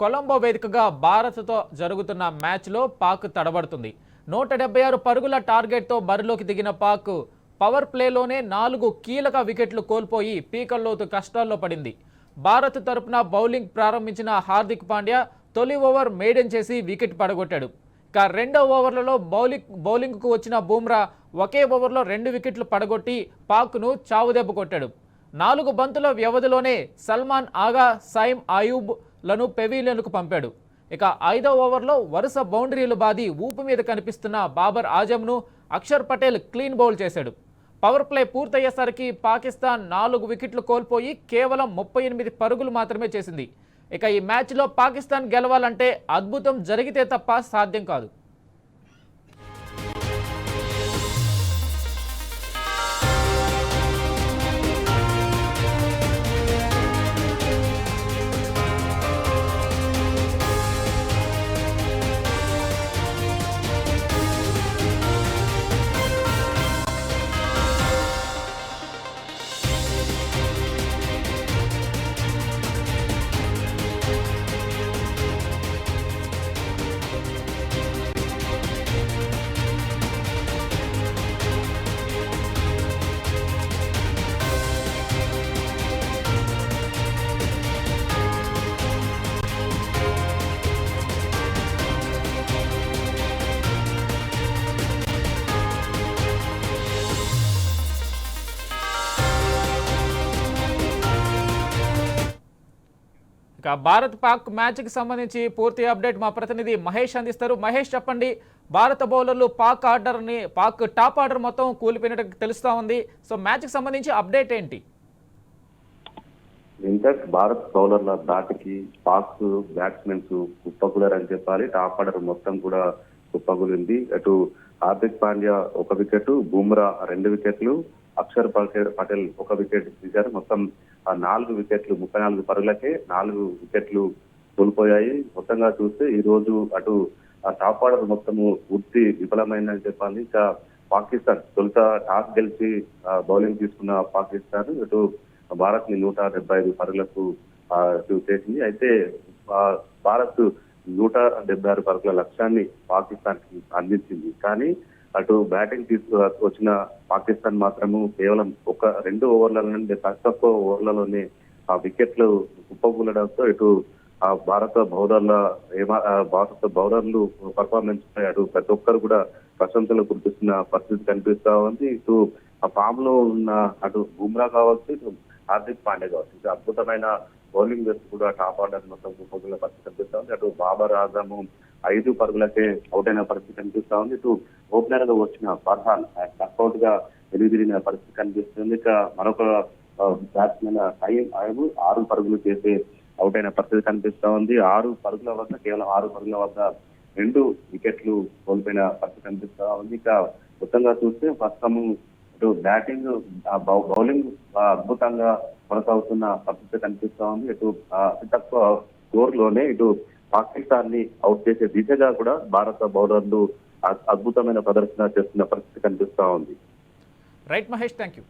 కొలంబో వేదికగా భారత్తో జరుగుతున్న మ్యాచ్లో పాక్ తడబడుతుంది. 176 పరుగుల టార్గెట్తో బరిలోకి దిగిన పాక్ పవర్ ప్లేలోనే 4 కీలక వికెట్లు కోల్పోయి పీకల్లోతు కష్టాల్లో పడింది. భారత్ తరపున బౌలింగ్ ప్రారంభించిన హార్దిక్ పాండ్యా తొలి ఓవర్ మెయిడెన్ చేసి వికెట్ పడగొట్టాడు. ఇక రెండో ఓవర్లలో బౌలింగ్కు వచ్చిన బూమ్రా ఒకే ఓవర్లో 2 వికెట్లు పడగొట్టి పాక్ను చావుదెబ్బ కొట్టాడు. 4 బంతుల వ్యవధిలోనే సల్మాన్ ఆగా, సైమ్ అయూబ్ లను పెవిలియన్కు పంపాడు. ఇక 5వ ఓవర్లో వరుస బౌండరీలు బాది ఊపు మీద కనిపిస్తున్న బాబర్ ఆజంను అక్షర్ పటేల్ క్లీన్ బౌల్ చేశాడు. పవర్ ప్లే పూర్తయ్యేసరికి పాకిస్తాన్ 4 వికెట్లు కోల్పోయి కేవలం 38 పరుగులు మాత్రమే చేసింది. ఇక ఈ మ్యాచ్లో పాకిస్తాన్ గెలవాలంటే అద్భుతం జరిగితే తప్ప సాధ్యం కాదు. ఇక భారత్ పాక్ మ్యాచ్కి సంబంధించి పూర్తి అప్డేట్ మా ప్రతినిధి మహేష్ అందిస్తారు. మహేష్, చెప్పండి, భారత బౌలర్లు పాక్ టాప్ ఆర్డర్ మొత్తం కూలిపోయినట్టు తెలుస్తూ ఉంది. సో మ్యాచ్కి సంబంధించి అప్డేట్ ఏంటి? ఇన్ఫాక్ట్ భారత్ బౌలర్ల దాటికి పాక్ బ్యాట్స్మెన్స్ కుప్పకూలరని చెప్పాలి. టాప్ ఆర్డర్ మొత్తం కూడా కుప్పకూలింది. అటు హార్దిక్ పాండ్యా 1 వికెట్, బూమ్రా 2 వికెట్లు, అక్షర్ పటేల్ 1 వికెట్ తీశారు. మొత్తం 4 వికెట్లు, 34 పరుగులకే 4 వికెట్లు కోల్పోయాయి. మొత్తంగా చూస్తే ఈ రోజు అటు టాప్ ఆర్డర్ మొత్తము పూర్తి విఫలమైందని చెప్పాలి. ఇక పాకిస్తాన్ తొలుత టాస్ గెలిచి బౌలింగ్ తీసుకున్న పాకిస్తాన్ ఇటు భారత్ ని 175 పరుగులకు చేసింది. అయితే భారత్ 176 పరుగుల లక్ష్యాన్ని పాకిస్తాన్ కి అందించింది. కానీ అటు బ్యాటింగ్ తీసుకొచ్చిన పాకిస్తాన్ మాత్రము కేవలం 2 ఓవర్ల నుండి తక్కువ ఓవర్లలోనే ఆ వికెట్లు కుప్పకూలడంతో ఇటు భారత బౌలర్లు పర్ఫార్మెన్స్ పై అటు ప్రతి ఒక్కరు కూడా ప్రశంసలు కురిపిస్తున్న పరిస్థితి కనిపిస్తా ఉంది. ఇటు ఆ ఫామ్ లో ఉన్న అటు బుమ్రా కావచ్చు, ఇటు హార్దిక్ పాండ్యా కావచ్చు, ఇటు అద్భుతమైన బౌలింగ్ వేసి కూడా టాప్ ఆర్డర్ మొత్తం కుప్పకూలిన పరిస్థితి కనిపిస్తా ఉంది. అటు బాబర్ ఆజము 5 పరుగులకే అవుట్ అయిన పరిస్థితి కనిపిస్తా ఉంది. ఇటు ఓపెనర్ గా వచ్చిన ఫర్హాన్ టక్అవుట్ గా వెలుదిరిగిన పరిస్థితి కనిపిస్తుంది. ఇక మరొక బ్యాట్స్మెన్ సైమ్ అయూబ్ 6 పరుగులు చేసి అవుట్ అయిన పరిస్థితి కనిపిస్తా ఉంది. 6 పరుగుల వద్ద కేవలం 6 పరుగుల వద్ద 2 వికెట్లు కోల్పోయిన పరిస్థితి కనిపిస్తా ఉంది. ఇక మొత్తంగా చూస్తే ప్రస్తుతము ఇటు బ్యాటింగ్ బౌలింగ్ అద్భుతంగా కొనసాగుతున్న పరిస్థితి కనిపిస్తా ఉంది. ఇటు అతి తక్కువ స్కోర్ లోనే ఇటు పాకిస్తాన్ ని అవుట్ చేసే దిశగా కూడా భారత బౌలర్లు అద్భుతమైన ప్రదర్శన చేస్తున్న పరిస్థితి కనిపిస్తా ఉంది. Right Mahesh, thank you.